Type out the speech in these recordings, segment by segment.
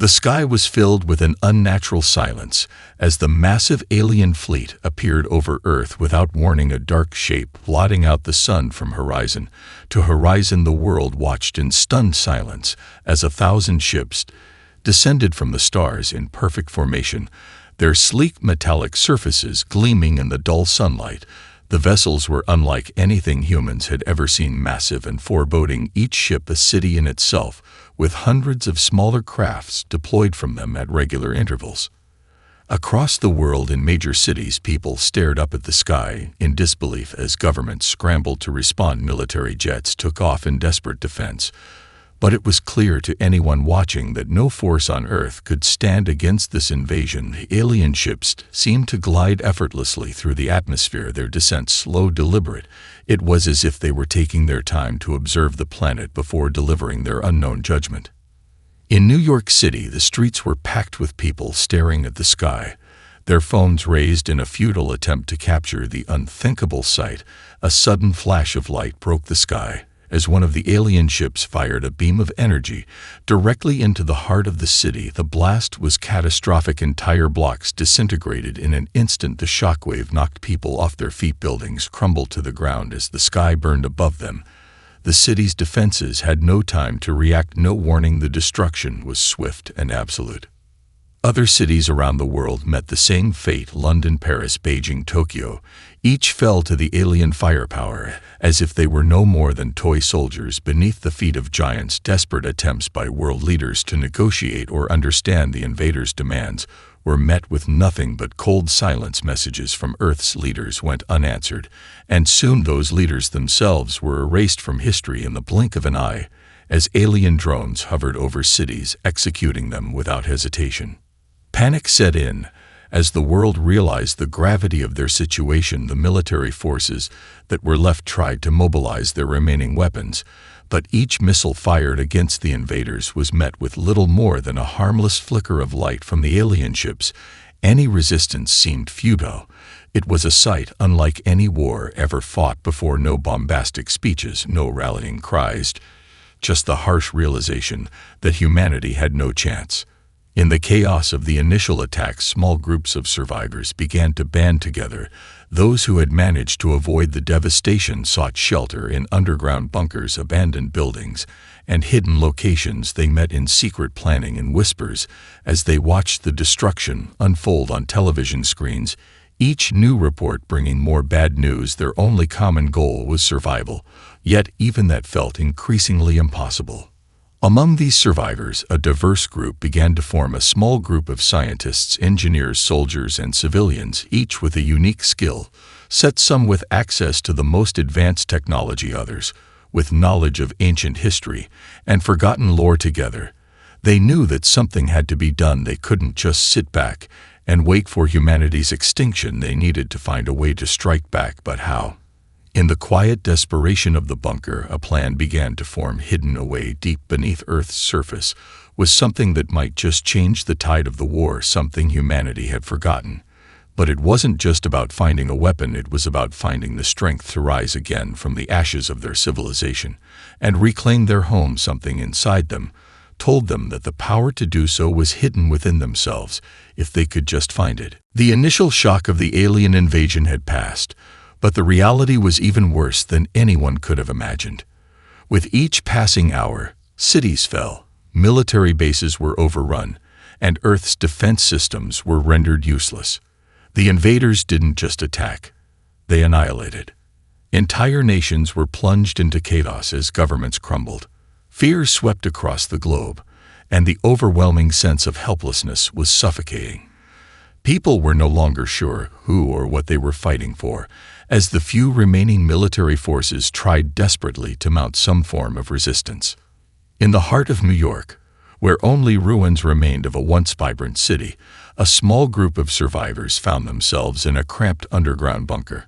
The sky was filled with an unnatural silence as the massive alien fleet appeared over Earth without warning, a dark shape blotting out the sun from horizon to horizon. The world watched in stunned silence as 1,000 ships descended from the stars in perfect formation, their sleek metallic surfaces gleaming in the dull sunlight. The vessels were unlike anything humans had ever seen, massive and foreboding, each ship a city in itself, with hundreds of smaller crafts deployed from them at regular intervals. Across the world in major cities, people stared up at the sky in disbelief as governments scrambled to respond. Military jets took off in desperate defense. But it was clear to anyone watching that no force on Earth could stand against this invasion. The alien ships seemed to glide effortlessly through the atmosphere, their descent slow, deliberate. It was as if they were taking their time to observe the planet before delivering their unknown judgment. In New York City, the streets were packed with people staring at the sky, their phones raised in a futile attempt to capture the unthinkable sight. A sudden flash of light broke the sky as one of the alien ships fired a beam of energy directly into the heart of the city. The blast was catastrophic. Entire blocks disintegrated in an instant. The shockwave knocked people off their feet. Buildings crumbled to the ground as the sky burned above them. The city's defenses had no time to react, no warning. The destruction was swift and absolute. Other cities around the world met the same fate. London, Paris, Beijing, Tokyo, each fell to the alien firepower as if they were no more than toy soldiers beneath the feet of giants. Desperate attempts by world leaders to negotiate or understand the invaders' demands were met with nothing but cold silence. Messages from Earth's leaders went unanswered, and soon those leaders themselves were erased from history in the blink of an eye as alien drones hovered over cities, executing them without hesitation. Panic set in as the world realized the gravity of their situation. The military forces that were left tried to mobilize their remaining weapons, but each missile fired against the invaders was met with little more than a harmless flicker of light from the alien ships. Any resistance seemed futile. It was a sight unlike any war ever fought before. No bombastic speeches, no rallying cries, just the harsh realization that humanity had no chance. In the chaos of the initial attacks, small groups of survivors began to band together. Those who had managed to avoid the devastation sought shelter in underground bunkers, abandoned buildings, and hidden locations. They met in secret, planning in whispers as they watched the destruction unfold on television screens, each new report bringing more bad news. Their only common goal was survival, yet even that felt increasingly impossible. Among these survivors, a diverse group began to form, a small group of scientists, engineers, soldiers, and civilians, each with a unique skill set, some with access to the most advanced technology, others with knowledge of ancient history and forgotten lore. Together, they knew that something had to be done. They couldn't just sit back and wait for humanity's extinction. They needed to find a way to strike back, but how? In the quiet desperation of the bunker, a plan began to form. Hidden away deep beneath Earth's surface was something that might just change the tide of the war, something humanity had forgotten. But it wasn't just about finding a weapon, it was about finding the strength to rise again from the ashes of their civilization and reclaim their home. Something inside them told them that the power to do so was hidden within themselves, if they could just find it. The initial shock of the alien invasion had passed, but the reality was even worse than anyone could have imagined. With each passing hour, cities fell, military bases were overrun, and Earth's defense systems were rendered useless. The invaders didn't just attack, they annihilated. Entire nations were plunged into chaos as governments crumbled. Fear swept across the globe, and the overwhelming sense of helplessness was suffocating. People were no longer sure who or what they were fighting for, as the few remaining military forces tried desperately to mount some form of resistance. In the heart of New York, where only ruins remained of a once vibrant city, a small group of survivors found themselves in a cramped underground bunker.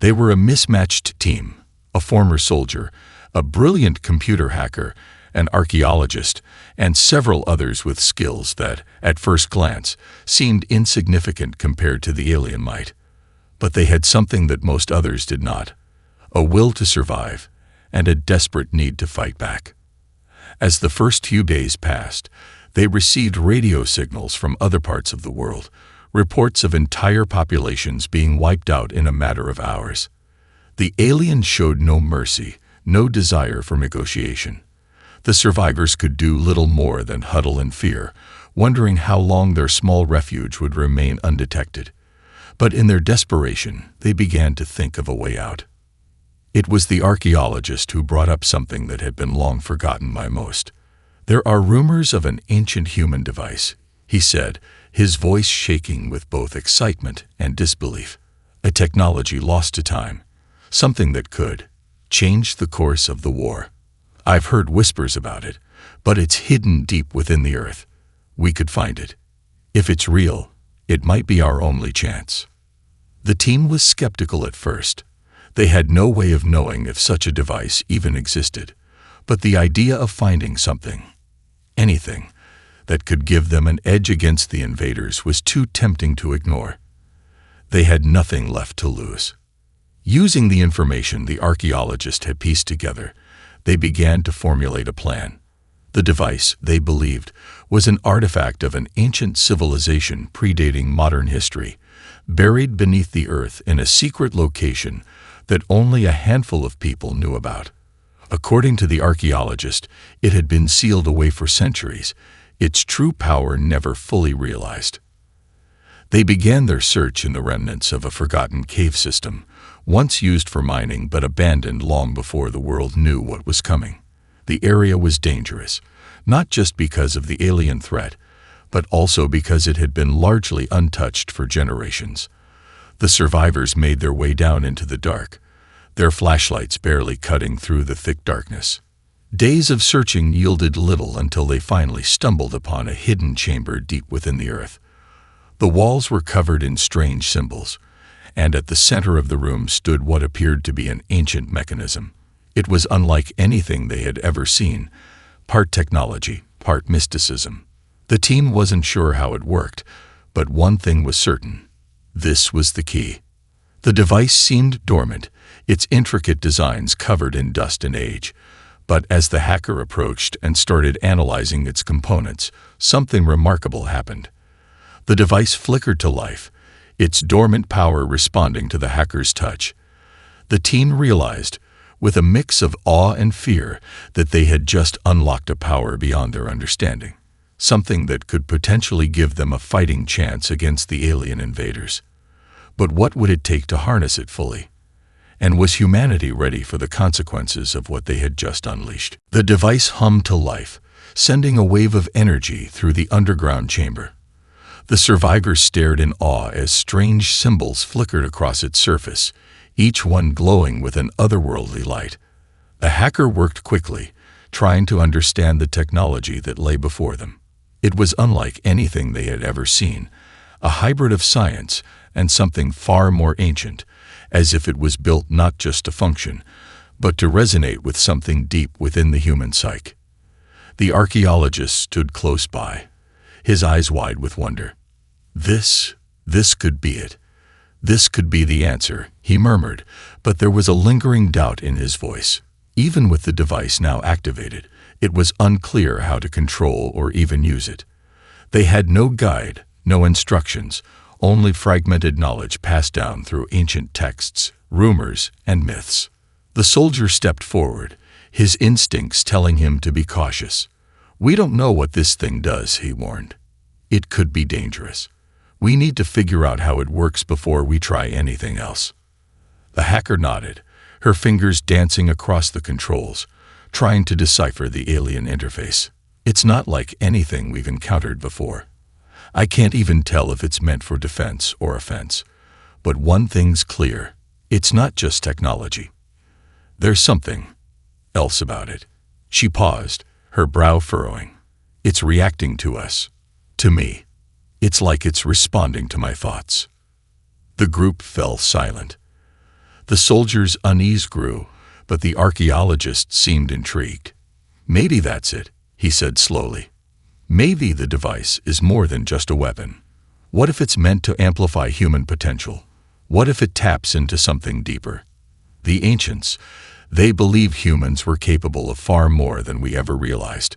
They were a mismatched team, a former soldier, a brilliant computer hacker, an archaeologist, and several others with skills that, at first glance, seemed insignificant compared to the alien might. But they had something that most others did not: a will to survive and a desperate need to fight back. As the first few days passed, They received radio signals from other parts of the world, reports of entire populations being wiped out in a matter of hours. The aliens showed no mercy, no desire for negotiation. The survivors could do little more than huddle in fear, wondering how long their small refuge would remain undetected. But in their desperation, they began to think of a way out. It was the archaeologist who brought up something that had been long forgotten by most. "There are rumors of an ancient human device," he said, his voice shaking with both excitement and disbelief. "A technology lost to time, something that could change the course of the war. I've heard whispers about it, but it's hidden deep within the earth. We could find it. If it's real, it might be our only chance." The team was skeptical at first. They had no way of knowing if such a device even existed, but the idea of finding something, anything, that could give them an edge against the invaders was too tempting to ignore. They had nothing left to lose. Using the information the archaeologist had pieced together, they began to formulate a plan. The device, they believed, was an artifact of an ancient civilization predating modern history, buried beneath the earth in a secret location that only a handful of people knew about. According to the archaeologist, it had been sealed away for centuries, its true power never fully realized. They began their search in the remnants of a forgotten cave system, once used for mining but abandoned long before the world knew what was coming. The area was dangerous, not just because of the alien threat, but also because it had been largely untouched for generations. The survivors made their way down into the dark, their flashlights barely cutting through the thick darkness. Days of searching yielded little until they finally stumbled upon a hidden chamber deep within the earth. The walls were covered in strange symbols, and at the center of the room stood what appeared to be an ancient mechanism. It was unlike anything they had ever seen, part technology, part mysticism. The team wasn't sure how it worked, but one thing was certain: this was the key. The device seemed dormant, its intricate designs covered in dust and age. But as the hacker approached and started analyzing its components, something remarkable happened. The device flickered to life, its dormant power responding to the hacker's touch. The team realized, with a mix of awe and fear, that they had just unlocked a power beyond their understanding, something that could potentially give them a fighting chance against the alien invaders. But what would it take to harness it fully? And was humanity ready for the consequences of what they had just unleashed? The device hummed to life, sending a wave of energy through the underground chamber. The survivors stared in awe as strange symbols flickered across its surface, each one glowing with an otherworldly light. The hacker worked quickly, trying to understand the technology that lay before them. It was unlike anything they had ever seen, a hybrid of science and something far more ancient, as if it was built not just to function, but to resonate with something deep within the human psyche. The archaeologist stood close by, his eyes wide with wonder. This could be it. This could be the answer, he murmured, but there was a lingering doubt in his voice. Even with the device now activated, it was unclear how to control or even use it. They had no guide, no instructions, only fragmented knowledge passed down through ancient texts, rumors, and myths. The soldier stepped forward, his instincts telling him to be cautious. "We don't know what this thing does," he warned. "It could be dangerous. We need to figure out how it works before we try anything else." The hacker nodded, her fingers dancing across the controls, trying to decipher the alien interface. "It's not like anything we've encountered before. I can't even tell if it's meant for defense or offense. But one thing's clear: it's not just technology. There's something else about it." She paused, her brow furrowing. "It's reacting to us. To me. It's like it's responding to my thoughts." The group fell silent. The soldier's unease grew, but the archaeologist seemed intrigued. "Maybe that's it," he said slowly. "Maybe the device is more than just a weapon. What if it's meant to amplify human potential? What if it taps into something deeper? The ancients, they believed humans were capable of far more than we ever realized.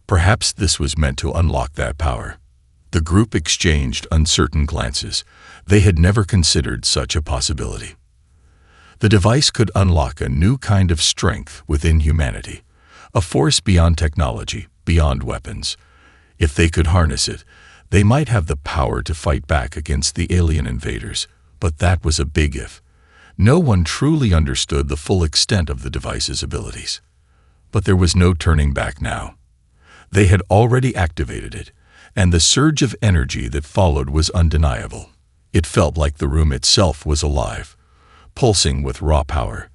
Perhaps this was meant to unlock that power. The group exchanged uncertain glances. They had never considered such a possibility. The device could unlock a new kind of strength within humanity, a force beyond technology, beyond weapons. If they could harness it, they might have the power to fight back against the alien invaders, but that was a big if. No one truly understood the full extent of the device's abilities. But there was no turning back now. They had already activated it, and the surge of energy that followed was undeniable. It felt like the room itself was alive, pulsing with raw power.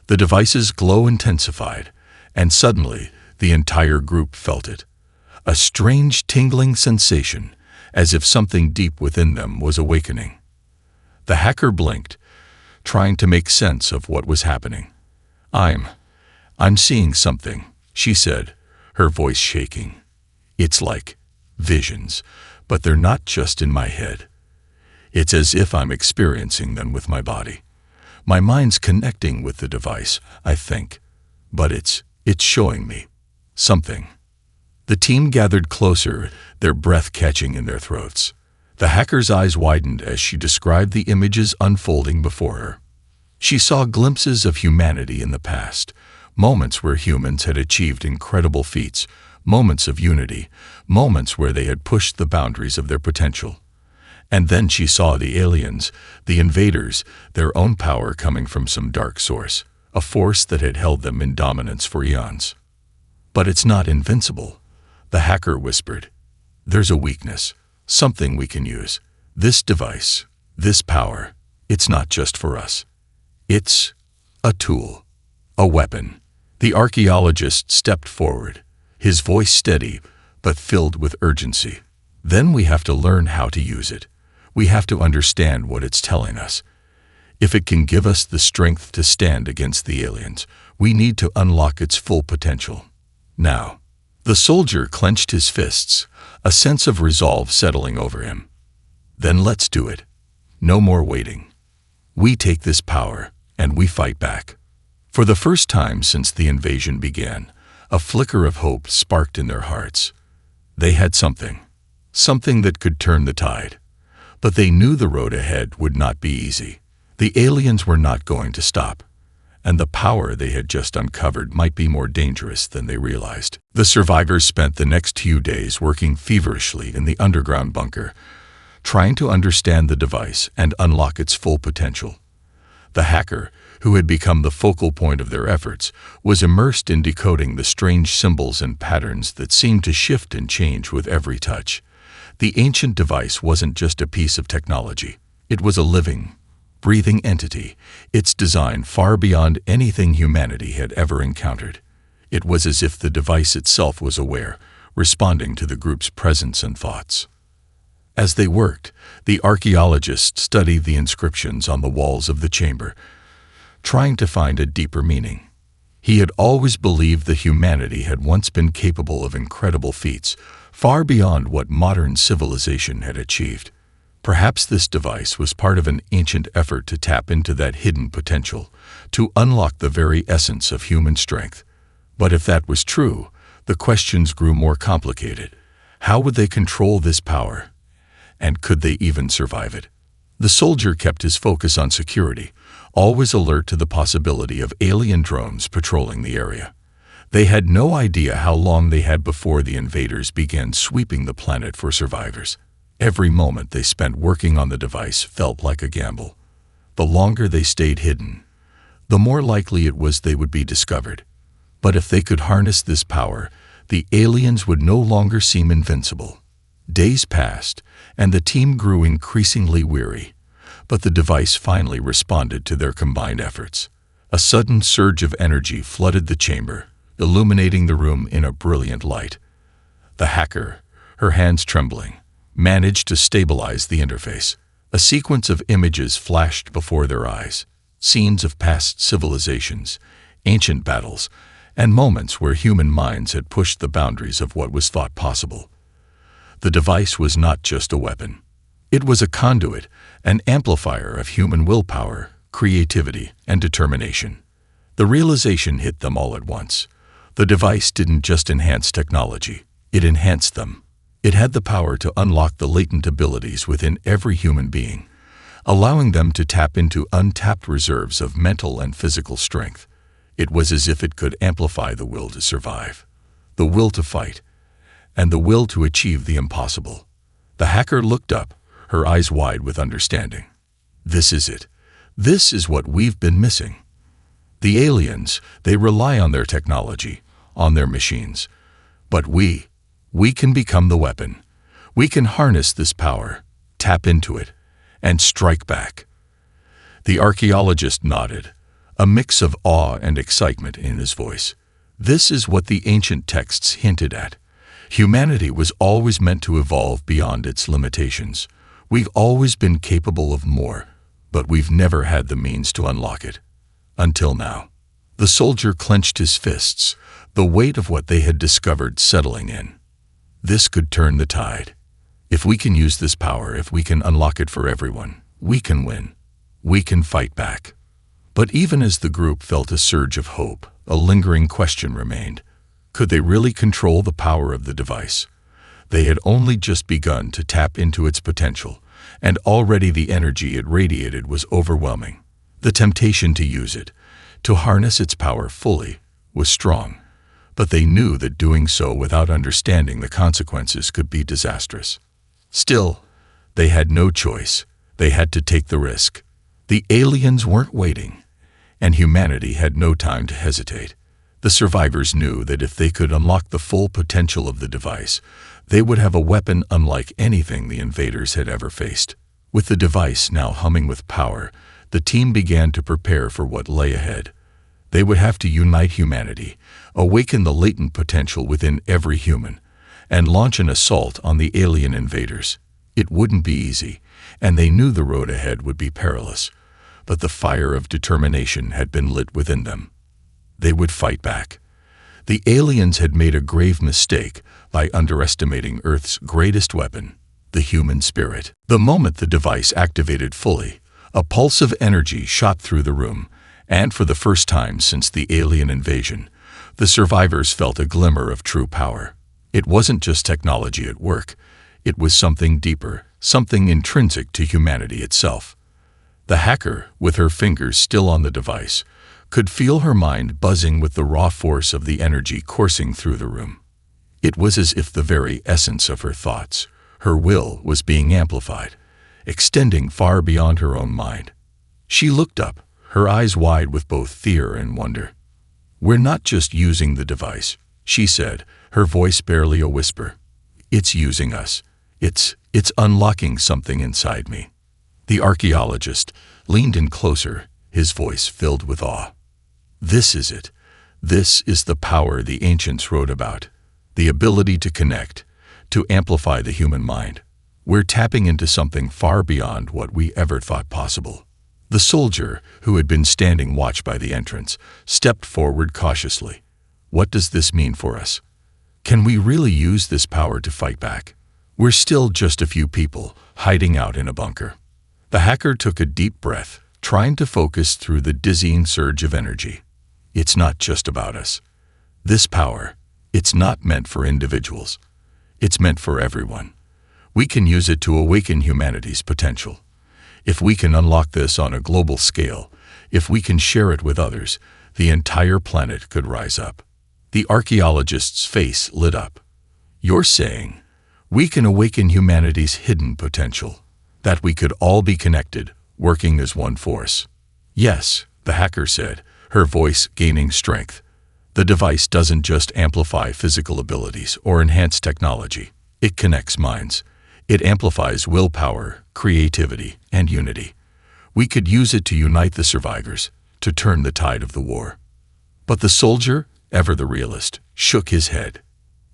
The device's glow intensified, and suddenly the entire group felt it. A strange tingling sensation, as if something deep within them was awakening. The hacker blinked, trying to make sense of what was happening. I'm seeing something," she said, her voice shaking. "It's like visions, but they're not just in my head. It's as if I'm experiencing them with my body. My mind's connecting with the device, I think, but it's showing me something." The team gathered closer, their breath catching in their throats. The hacker's eyes widened as she described the images unfolding before her. She saw glimpses of humanity in the past, moments where humans had achieved incredible feats, moments of unity, moments where they had pushed the boundaries of their potential. And then she saw the aliens, the invaders, their own power coming from some dark source, a force that had held them in dominance for eons. "But it's not invincible," the hacker whispered. "There's a weakness, something we can use. This device, this power, it's not just for us. It's a tool, a weapon." The archaeologist stepped forward, his voice steady but filled with urgency. "Then we have to learn how to use it. We have to understand what it's telling us. If it can give us the strength to stand against the aliens, we need to unlock its full potential. Now." The soldier clenched his fists, a sense of resolve settling over him. "Then let's do it. No more waiting. We take this power, and we fight back." For the first time since the invasion began, a flicker of hope sparked in their hearts. They had something that could turn the tide. But they knew the road ahead would not be easy. The aliens were not going to stop, and the power they had just uncovered might be more dangerous than they realized. The survivors spent the next few days working feverishly in the underground bunker, trying to understand the device and unlock its full potential. The hacker, who had become the focal point of their efforts, was immersed in decoding the strange symbols and patterns that seemed to shift and change with every touch. The ancient device wasn't just a piece of technology. It was a living, breathing entity, its design far beyond anything humanity had ever encountered. It was as if the device itself was aware, responding to the group's presence and thoughts. As they worked, the archaeologist studied the inscriptions on the walls of the chamber, trying to find a deeper meaning. He had always believed that humanity had once been capable of incredible feats, far beyond what modern civilization had achieved. Perhaps this device was part of an ancient effort to tap into that hidden potential, to unlock the very essence of human strength. But if that was true, the questions grew more complicated. How would they control this power? And could they even survive it? The soldier kept his focus on security, always alert to the possibility of alien drones patrolling the area. They had no idea how long they had before the invaders began sweeping the planet for survivors. Every moment they spent working on the device felt like a gamble. The longer they stayed hidden, the more likely it was they would be discovered. But if they could harness this power, the aliens would no longer seem invincible. Days passed, and the team grew increasingly weary, but the device finally responded to their combined efforts. A sudden surge of energy flooded the chamber, illuminating the room in a brilliant light. The hacker, her hands trembling, managed to stabilize the interface. A sequence of images flashed before their eyes, scenes of past civilizations, ancient battles, and moments where human minds had pushed the boundaries of what was thought possible. The device was not just a weapon. It was a conduit, an amplifier of human willpower, creativity, and determination. The realization hit them all at once. The device didn't just enhance technology, it enhanced them. It had the power to unlock the latent abilities within every human being, allowing them to tap into untapped reserves of mental and physical strength. It was as if it could amplify the will to survive, the will to fight, and the will to achieve the impossible. The hacker looked up, her eyes wide with understanding. This is it. This is what we've been missing. The aliens, they rely on their technology, on their machines. But we can become the weapon. We can harness this power, tap into it, and strike back. The archaeologist nodded, a mix of awe and excitement in his voice. This is what the ancient texts hinted at. Humanity was always meant to evolve beyond its limitations. We've always been capable of more, but we've never had the means to unlock it. Until now. The soldier clenched his fists, the weight of what they had discovered settling in. This could turn the tide. If we can use this power, if we can unlock it for everyone, we can win. We can fight back. But even as the group felt a surge of hope, a lingering question remained. Could they really control the power of the device? They had only just begun to tap into its potential, and already the energy it radiated was overwhelming. The temptation to use it, to harness its power fully, was strong, but they knew that doing so without understanding the consequences could be disastrous. Still, they had no choice. They had to take the risk. The aliens weren't waiting, and humanity had no time to hesitate. The survivors knew that if they could unlock the full potential of the device, they would have a weapon unlike anything the invaders had ever faced. With the device now humming with power, the team began to prepare for what lay ahead. They would have to unite humanity, awaken the latent potential within every human, and launch an assault on the alien invaders. It wouldn't be easy, and they knew the road ahead would be perilous, but the fire of determination had been lit within them. They would fight back. The aliens had made a grave mistake by underestimating Earth's greatest weapon, the human spirit. The moment the device activated fully, a pulse of energy shot through the room, and for the first time since the alien invasion, the survivors felt a glimmer of true power. It wasn't just technology at work. It was something deeper, something intrinsic to humanity itself. The hacker, with her fingers still on the device, could feel her mind buzzing with the raw force of the energy coursing through the room. It was as if the very essence of her thoughts, her will, was being amplified, extending far beyond her own mind. She looked up, her eyes wide with both fear and wonder. "We're not just using the device," she said, her voice barely a whisper. "It's using us. It's unlocking something inside me." The archaeologist leaned in closer, his voice filled with awe. "This is it. This is the power the ancients wrote about. The ability to connect, to amplify the human mind. We're tapping into something far beyond what we ever thought possible." The soldier, who had been standing watch by the entrance, stepped forward cautiously. "What does this mean for us? Can we really use this power to fight back? We're still just a few people, hiding out in a bunker." The hacker took a deep breath, trying to focus through the dizzying surge of energy. "It's not just about us. This power, it's not meant for individuals. It's meant for everyone. We can use it to awaken humanity's potential. If we can unlock this on a global scale, if we can share it with others, the entire planet could rise up." The archaeologist's face lit up. "You're saying we can awaken humanity's hidden potential, that we could all be connected, working as one force?" "Yes," the hacker said, her voice gaining strength. "The device doesn't just amplify physical abilities or enhance technology. It connects minds. It amplifies willpower, creativity, and unity. We could use it to unite the survivors, to turn the tide of the war." But the soldier, ever the realist, shook his head.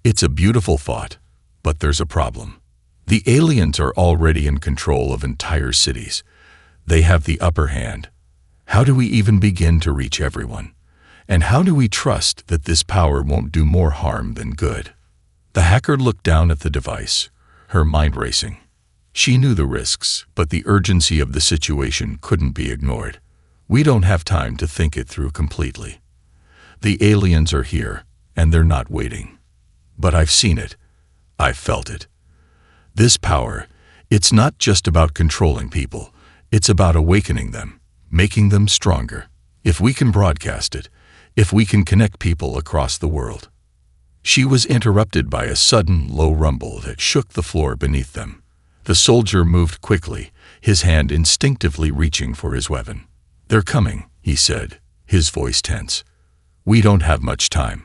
"It's a beautiful thought, but there's a problem. The aliens are already in control of entire cities. They have the upper hand. How do we even begin to reach everyone? And how do we trust that this power won't do more harm than good?" The hacker looked down at the device, her mind racing. She knew the risks, but the urgency of the situation couldn't be ignored. "We don't have time to think it through completely. The aliens are here, and they're not waiting. But I've seen it. I've felt it. This power, it's not just about controlling people. It's about awakening them, making them stronger. If we can broadcast it, if we can connect people across the world. She was interrupted by a sudden low rumble that shook the floor beneath them. The soldier moved quickly, his hand instinctively reaching for his weapon. "They're coming," he said, his voice tense. "We don't have much time."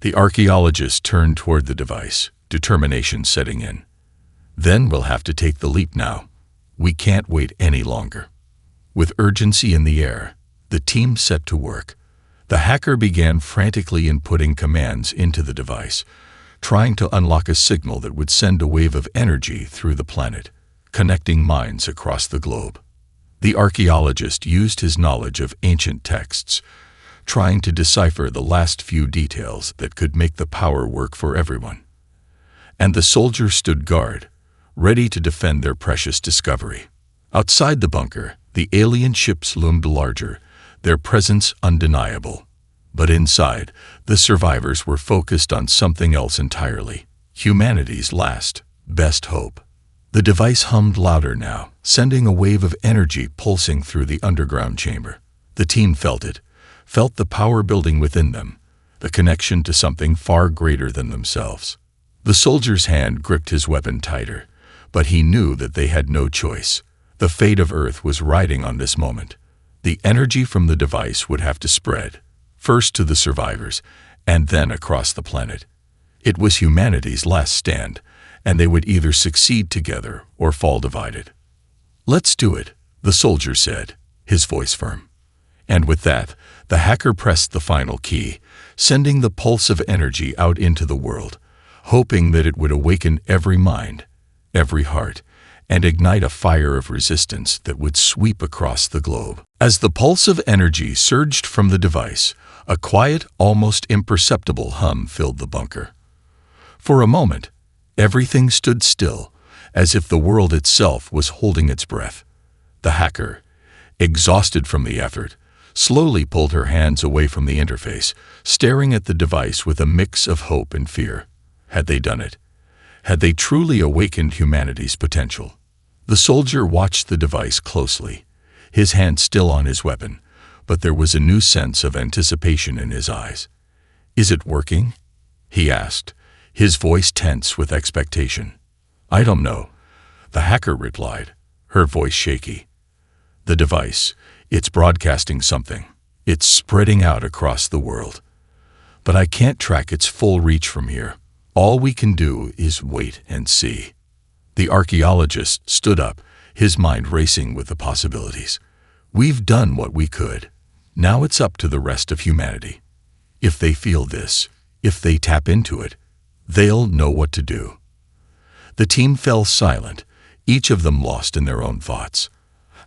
The archaeologist turned toward the device, determination setting in. "Then we'll have to take the leap now. We can't wait any longer." With urgency in the air, the team set to work. The hacker began frantically inputting commands into the device, trying to unlock a signal that would send a wave of energy through the planet, connecting minds across the globe. The archaeologist used his knowledge of ancient texts, trying to decipher the last few details that could make the power work for everyone. And the soldiers stood guard, ready to defend their precious discovery. Outside the bunker, the alien ships loomed larger, their presence undeniable. But inside, the survivors were focused on something else entirely: humanity's last, best hope. The device hummed louder now, sending a wave of energy pulsing through the underground chamber. The team felt it, felt the power building within them, the connection to something far greater than themselves. The soldier's hand gripped his weapon tighter, but he knew that they had no choice. The fate of Earth was riding on this moment. The energy from the device would have to spread, first to the survivors, and then across the planet. It was humanity's last stand, and they would either succeed together or fall divided. "Let's do it," the soldier said, his voice firm. And with that, the hacker pressed the final key, sending the pulse of energy out into the world, hoping that it would awaken every mind, every heart, and ignite a fire of resistance that would sweep across the globe. As the pulse of energy surged from the device, a quiet, almost imperceptible hum filled the bunker. For a moment, everything stood still, as if the world itself was holding its breath. The hacker, exhausted from the effort, slowly pulled her hands away from the interface, staring at the device with a mix of hope and fear. Had they done it? Had they truly awakened humanity's potential? The soldier watched the device closely, his hand still on his weapon, but there was a new sense of anticipation in his eyes. "Is it working?" he asked, his voice tense with expectation. "I don't know," the hacker replied, her voice shaky. "The device, it's broadcasting something. It's spreading out across the world. But I can't track its full reach from here. All we can do is wait and see." The archaeologist stood up, his mind racing with the possibilities. "We've done what we could. Now it's up to the rest of humanity. If they feel this, if they tap into it, they'll know what to do." The team fell silent, each of them lost in their own thoughts.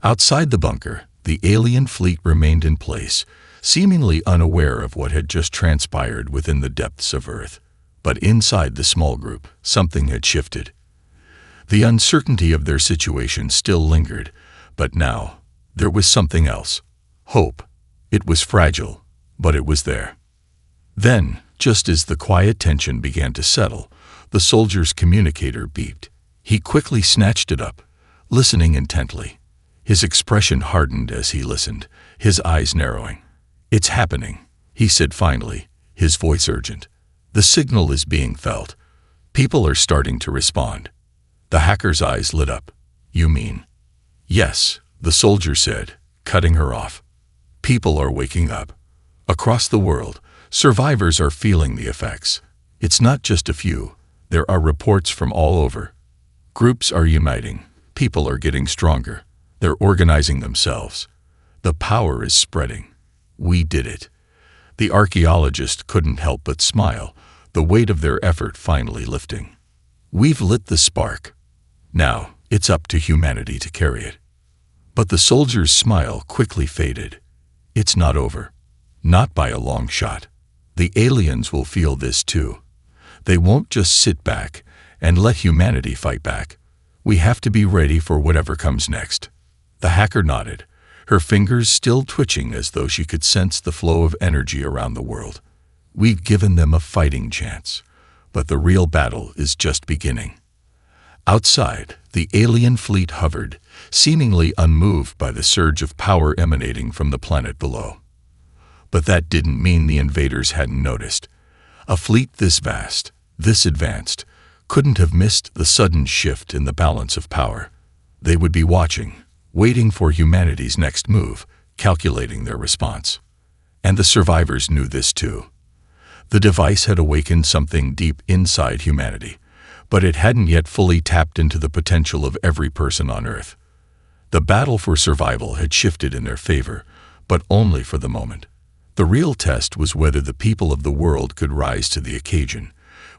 Outside the bunker, the alien fleet remained in place, seemingly unaware of what had just transpired within the depths of Earth. But inside the small group, something had shifted. The uncertainty of their situation still lingered, but now there was something else. Hope. It was fragile, but it was there. Then, just as the quiet tension began to settle, the soldier's communicator beeped. He quickly snatched it up, listening intently. His expression hardened as he listened, his eyes narrowing. "It's happening," he said finally, his voice urgent. "The signal is being felt. People are starting to respond." The hacker's eyes lit up. "You mean?" "Yes," the soldier said, cutting her off. "People are waking up. Across the world, survivors are feeling the effects. It's not just a few. There are reports from all over. Groups are uniting. People are getting stronger. They're organizing themselves. The power is spreading. We did it." The archaeologist couldn't help but smile, the weight of their effort finally lifting. "We've lit the spark. Now, it's up to humanity to carry it." But the soldier's smile quickly faded. "It's not over. Not by a long shot. The aliens will feel this too. They won't just sit back and let humanity fight back. We have to be ready for whatever comes next." The hacker nodded, her fingers still twitching as though she could sense the flow of energy around the world. We've given them a fighting chance, but the real battle is just beginning. Outside, the alien fleet hovered, seemingly unmoved by the surge of power emanating from the planet below. But that didn't mean the invaders hadn't noticed. A fleet this vast, this advanced, couldn't have missed the sudden shift in the balance of power. They would be watching, waiting for humanity's next move, calculating their response. And the survivors knew this too. The device had awakened something deep inside humanity, but it hadn't yet fully tapped into the potential of every person on Earth. The battle for survival had shifted in their favor, but only for the moment. The real test was whether the people of the world could rise to the occasion,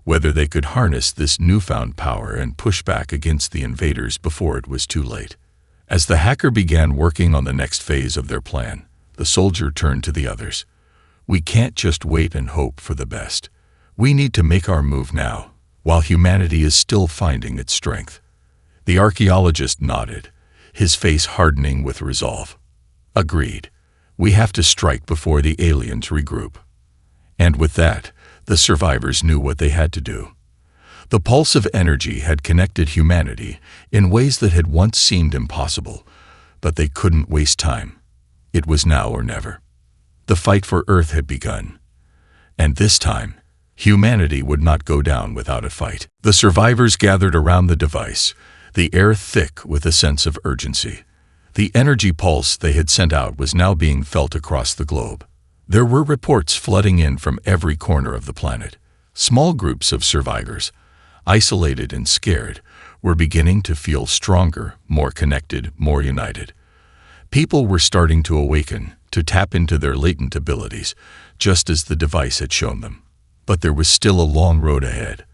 whether they could harness this newfound power and push back against the invaders before it was too late. As the hacker began working on the next phase of their plan, the soldier turned to the others. We can't just wait and hope for the best. We need to make our move now, while humanity is still finding its strength. The archaeologist nodded, his face hardening with resolve. Agreed. We have to strike before the aliens regroup. And with that, the survivors knew what they had to do. The pulse of energy had connected humanity in ways that had once seemed impossible, but they couldn't waste time. It was now or never. The fight for Earth had begun. And this time, humanity would not go down without a fight. The survivors gathered around the device, the air thick with a sense of urgency. The energy pulse they had sent out was now being felt across the globe. There were reports flooding in from every corner of the planet. Small groups of survivors, isolated and scared, were beginning to feel stronger, more connected, more united. People were starting to awaken, to tap into their latent abilities, just as the device had shown them. But there was still a long road ahead.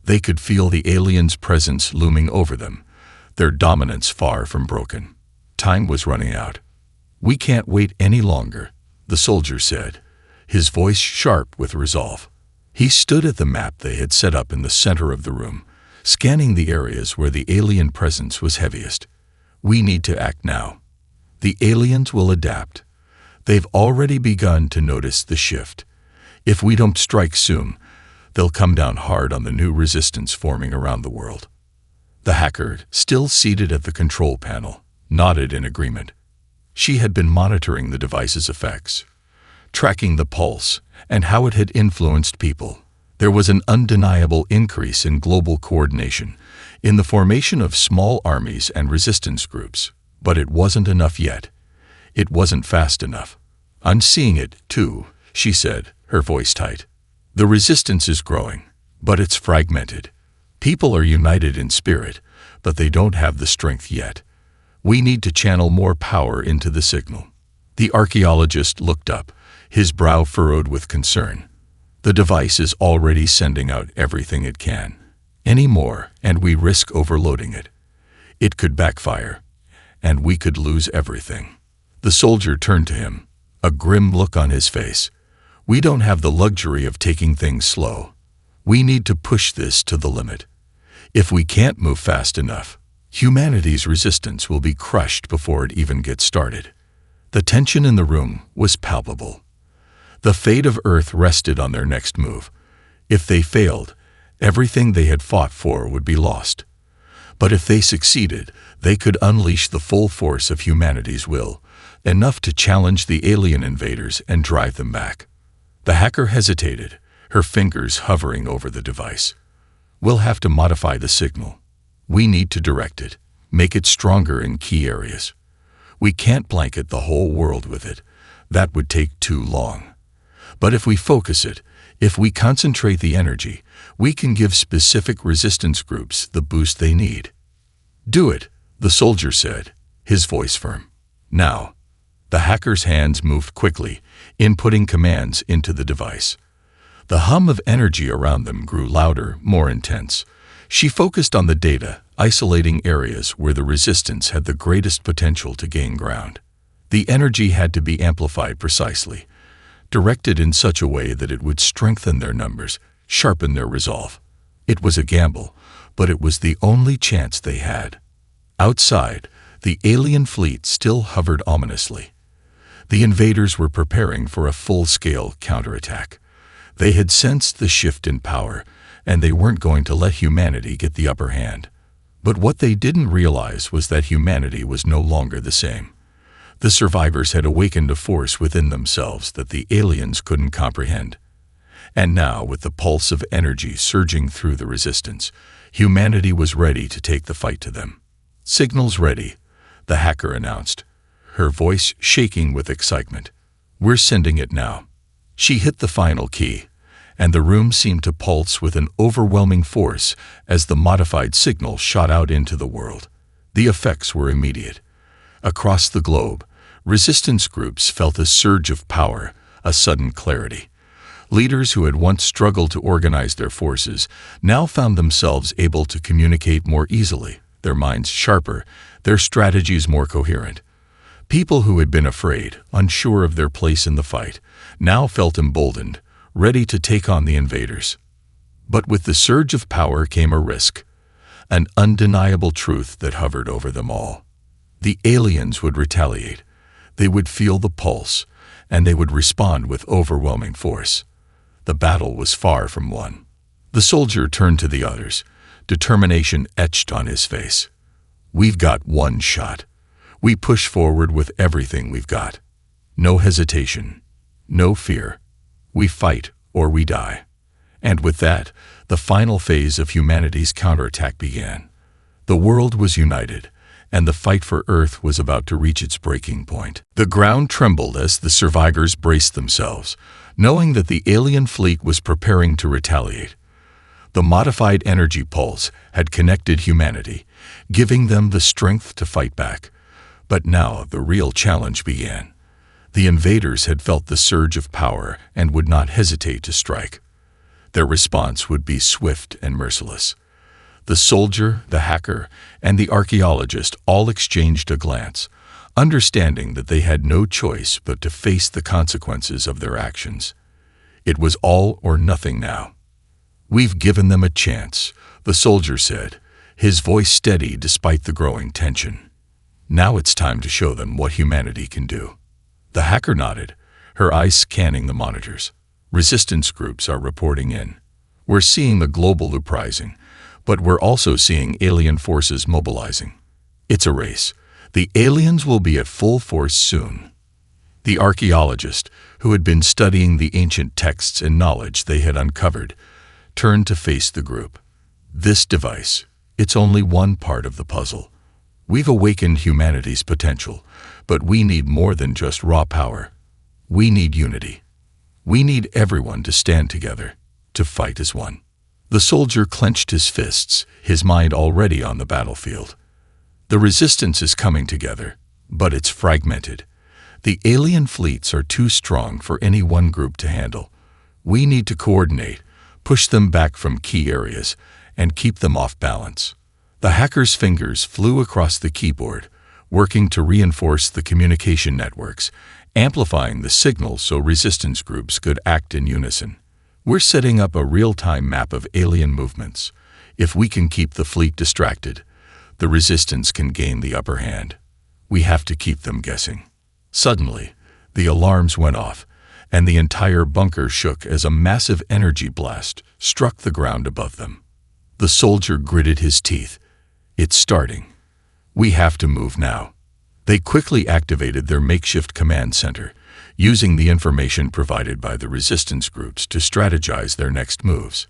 They could feel the aliens' presence looming over them, their dominance far from broken. Time was running out. We can't wait any longer, the soldier said, his voice sharp with resolve. He stood at the map they had set up in the center of the room, scanning the areas where the alien presence was heaviest. We need to act now. The aliens will adapt. They've already begun to notice the shift. If we don't strike soon, they'll come down hard on the new resistance forming around the world. The hacker, still seated at the control panel, nodded in agreement. She had been monitoring the device's effects, tracking the pulse and how it had influenced people. There was an undeniable increase in global coordination, in the formation of small armies and resistance groups. But it wasn't enough yet. It wasn't fast enough. I'm seeing it, too, she said, her voice tight. The resistance is growing, but it's fragmented. People are united in spirit, but they don't have the strength yet. We need to channel more power into the signal. The archaeologist looked up, his brow furrowed with concern. The device is already sending out everything it can. Any more, and we risk overloading it. It could backfire, and we could lose everything. The soldier turned to him, a grim look on his face. We don't have the luxury of taking things slow. We need to push this to the limit. If we can't move fast enough, humanity's resistance will be crushed before it even gets started. The tension in the room was palpable. The fate of Earth rested on their next move. If they failed, everything they had fought for would be lost. But if they succeeded, they could unleash the full force of humanity's will, enough to challenge the alien invaders and drive them back. The hacker hesitated, her fingers hovering over the device. We'll have to modify the signal. We need to direct it, make it stronger in key areas. We can't blanket the whole world with it. That would take too long. But if we focus it, if we concentrate the energy, we can give specific resistance groups the boost they need. Do it, the soldier said, his voice firm. Now. The hacker's hands moved quickly, inputting commands into the device. The hum of energy around them grew louder, more intense. She focused on the data, isolating areas where the resistance had the greatest potential to gain ground. The energy had to be amplified precisely, directed in such a way that it would strengthen their numbers, sharpen their resolve. It was a gamble, but it was the only chance they had. Outside, the alien fleet still hovered ominously. The invaders were preparing for a full-scale counterattack. They had sensed the shift in power, and they weren't going to let humanity get the upper hand. But what they didn't realize was that humanity was no longer the same. The survivors had awakened a force within themselves that the aliens couldn't comprehend. And now, with the pulse of energy surging through the resistance, humanity was ready to take the fight to them. "Signals ready," the hacker announced, her voice shaking with excitement. "We're sending it now." She hit the final key, and the room seemed to pulse with an overwhelming force as the modified signal shot out into the world. The effects were immediate. Across the globe, resistance groups felt a surge of power, a sudden clarity. Leaders who had once struggled to organize their forces now found themselves able to communicate more easily, their minds sharper, their strategies more coherent. People who had been afraid, unsure of their place in the fight, now felt emboldened, ready to take on the invaders. But with the surge of power came a risk, an undeniable truth that hovered over them all. The aliens would retaliate. They would feel the pulse, and they would respond with overwhelming force. The battle was far from won. The soldier turned to the others, determination etched on his face. "We've got one shot. We push forward with everything we've got. No hesitation, no fear. We fight or we die." And with that, the final phase of humanity's counterattack began. The world was united, and the fight for Earth was about to reach its breaking point. The ground trembled as the survivors braced themselves, knowing that the alien fleet was preparing to retaliate. The modified energy pulse had connected humanity, giving them the strength to fight back. But now the real challenge began. The invaders had felt the surge of power and would not hesitate to strike. Their response would be swift and merciless. The soldier, the hacker, and the archaeologist all exchanged a glance, understanding that they had no choice but to face the consequences of their actions. It was all or nothing now. "We've given them a chance," the soldier said, his voice steady despite the growing tension. "Now it's time to show them what humanity can do." The hacker nodded, her eyes scanning the monitors. "Resistance groups are reporting in. We're seeing the global uprising, but we're also seeing alien forces mobilizing. It's a race. The aliens will be at full force soon." The archaeologist, who had been studying the ancient texts and knowledge they had uncovered, turned to face the group. "This device, it's only one part of the puzzle. We've awakened humanity's potential, but we need more than just raw power. We need unity. We need everyone to stand together, to fight as one." The soldier clenched his fists, his mind already on the battlefield. The resistance is coming together, but it's fragmented. The alien fleets are too strong for any one group to handle. We need to coordinate, push them back from key areas, and keep them off balance. The hacker's fingers flew across the keyboard, working to reinforce the communication networks, amplifying the signals so resistance groups could act in unison. "We're setting up a real-time map of alien movements. If we can keep the fleet distracted, the resistance can gain the upper hand. We have to keep them guessing." Suddenly, the alarms went off, and the entire bunker shook as a massive energy blast struck the ground above them. The soldier gritted his teeth. "It's starting. We have to move now." They quickly activated their makeshift command center, using the information provided by the resistance groups to strategize their next moves.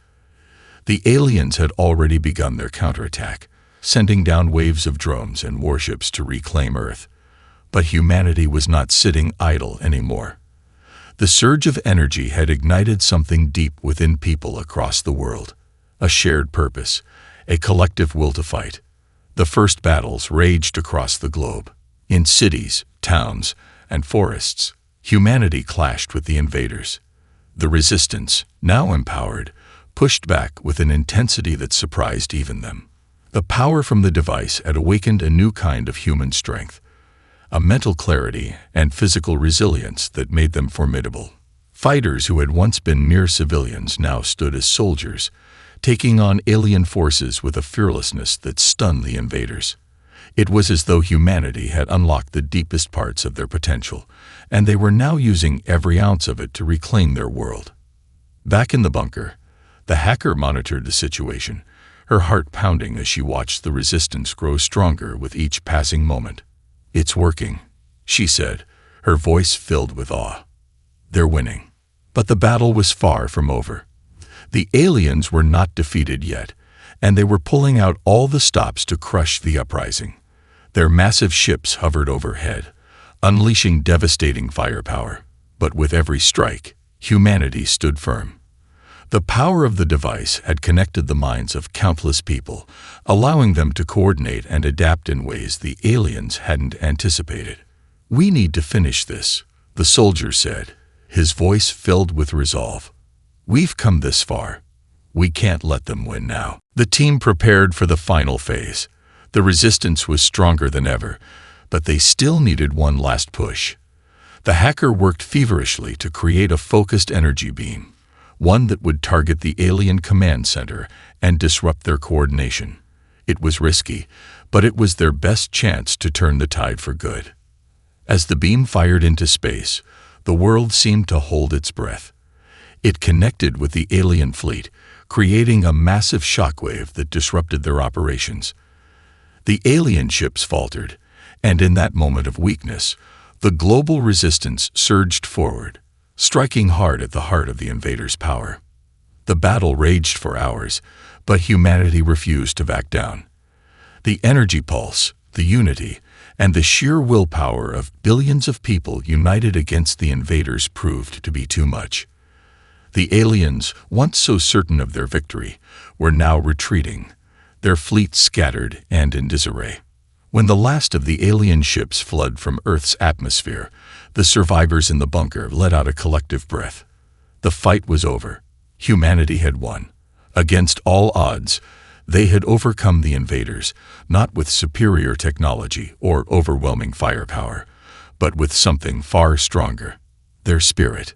The aliens had already begun their counterattack, sending down waves of drones and warships to reclaim Earth. But humanity was not sitting idle anymore. The surge of energy had ignited something deep within people across the world, a shared purpose, a collective will to fight. The first battles raged across the globe. In cities, towns, and forests, humanity clashed with the invaders. The resistance, now empowered, pushed back with an intensity that surprised even them. The power from the device had awakened a new kind of human strength, a mental clarity and physical resilience that made them formidable. Fighters who had once been mere civilians now stood as soldiers, taking on alien forces with a fearlessness that stunned the invaders. It was as though humanity had unlocked the deepest parts of their potential, and they were now using every ounce of it to reclaim their world. Back in the bunker, the hacker monitored the situation, her heart pounding as she watched the resistance grow stronger with each passing moment. "It's working," she said, her voice filled with awe. "They're winning." But the battle was far from over. The aliens were not defeated yet, and they were pulling out all the stops to crush the uprising. Their massive ships hovered overhead, unleashing devastating firepower. But with every strike, humanity stood firm. The power of the device had connected the minds of countless people, allowing them to coordinate and adapt in ways the aliens hadn't anticipated. "We need to finish this," the soldier said, his voice filled with resolve. "We've come this far. We can't let them win now." The team prepared for the final phase. The resistance was stronger than ever, but they still needed one last push. The hacker worked feverishly to create a focused energy beam, one that would target the alien command center and disrupt their coordination. It was risky, but it was their best chance to turn the tide for good. As the beam fired into space, the world seemed to hold its breath. It connected with the alien fleet, creating a massive shockwave that disrupted their operations. The alien ships faltered, and in that moment of weakness, the global resistance surged forward, striking hard at the heart of the invaders' power. The battle raged for hours, but humanity refused to back down. The energy pulse, the unity, and the sheer willpower of billions of people united against the invaders proved to be too much. The aliens, once so certain of their victory, were now retreating, their fleet scattered and in disarray. When the last of the alien ships fled from Earth's atmosphere, the survivors in the bunker let out a collective breath. The fight was over. Humanity had won. Against all odds, they had overcome the invaders, not with superior technology or overwhelming firepower, but with something far stronger: their spirit.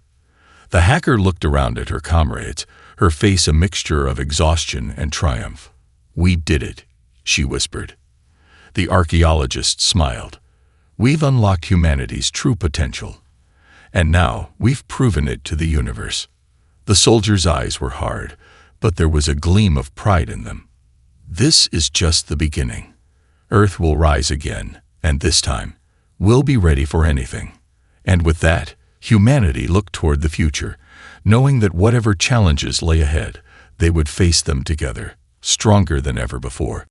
The hacker looked around at her comrades, her face a mixture of exhaustion and triumph. "We did it," she whispered. The archaeologist smiled. "We've unlocked humanity's true potential. And now we've proven it to the universe." The soldier's eyes were hard, but there was a gleam of pride in them. "This is just the beginning. Earth will rise again, and this time, we'll be ready for anything." And with that, humanity looked toward the future, knowing that whatever challenges lay ahead, they would face them together, stronger than ever before.